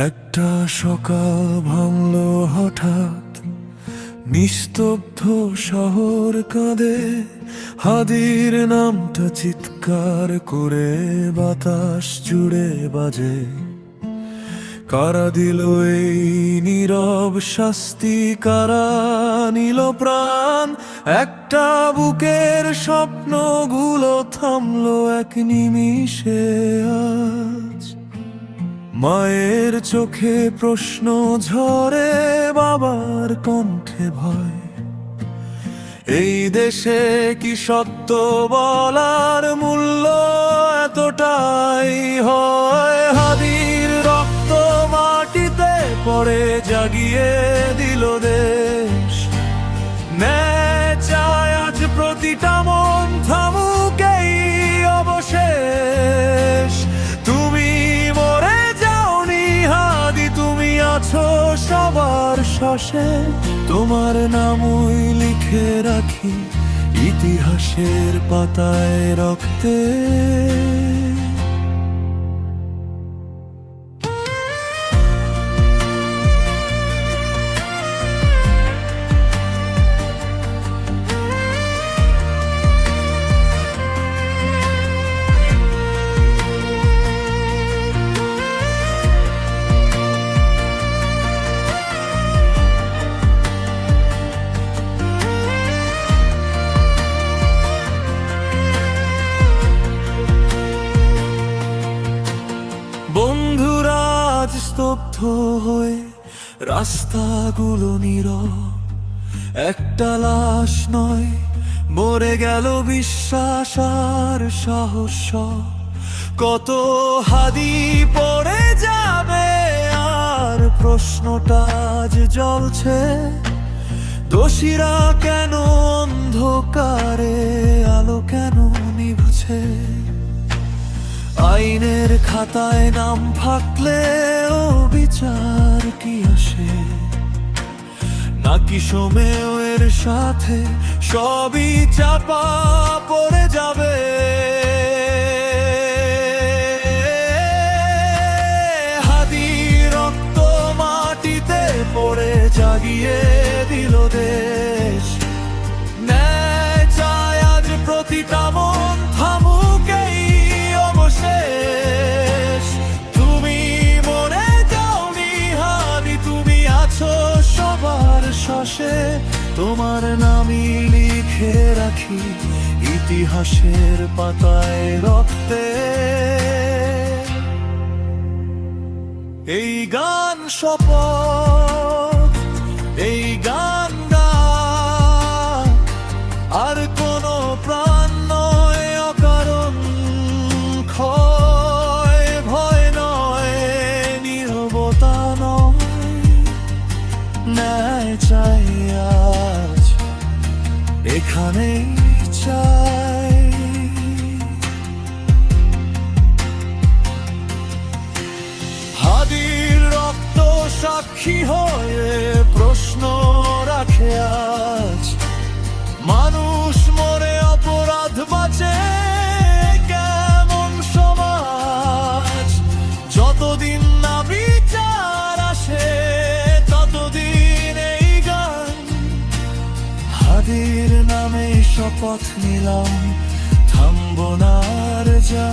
একটা সকাল ভাঙল হঠাৎ, নিস্তব্ধ শহর কাঁদে, হাদির নামটা চিৎকার করে বাতাস জুড়ে বাজে। কারা দিল এই নীরব শাস্তি, কারা নিল প্রাণ? একটা বুকের স্বপ্নগুলো থামলো এক নিমিষে আজ। মায়ের চোখে প্রশ্ন ঝরে, বাবার কণ্ঠে ভয়। এই দেশে কি সত্য বলার মূল্য এতটাই হয়? হাদির রক্ত মাটিতে পড়ে জাগিয়ে দিল দেশ। ন্যায় চায় আজ প্রতিটা মন, থামুক এই অবশেষ। তুমি মরে যাওনি হাদি, তুমি আছো সবার শ্বাসে। তোমার নামই লিখে রাখি ইতিহাসের পাতায় রক্তে। বন্ধুরা আজ স্তব্ধ হয়ে রাস্তাগুলো নীরব। একটা লাশ নয়, মরে গেল বিশ্বাস আর সাহস। কত হাদি পড়ে যাবে আর প্রশ্নটা আজ জ্বলছে। দোষীরা কেন অন্ধকারে, আলো কেন নিভছে? আইনের খাতায় নাম থাকলেও বিচার কি আসে? নাকি সময়ের সাথে সবই চাপা পড়ে যাবে? হাদি রক্ত মাটিতে পড়ে জাগিয়ে দিল দেশ। ন্যায় চায় আজ প্রতিটা মন, থামুক এই অবশেষ। তুমি মরে যাওনি হাদি, তুমি আছো সবার শ্বাসে। তোমার নামই লিখে রাখি ইতিহাসের পাতায় রক্তে। এই গান শপথ, এই গান গান, আর কোনো প্রাণ নয় অকারণ ক্ষয়। ভয় নয়, নীরবতা নয়, ন্যায় চাই আজ এখানেই চাই। হাদির রক্ত সাক্ষী হয়ে প্রশ্ন রাখে আজ। মানুষ মরে অপরাধ বাঁচে, কেমন সমাজ? যতদিন না বিচার আসে ততদিন এই গান। হাদির নামে শপথ নিলাম, থামবো না আর যা।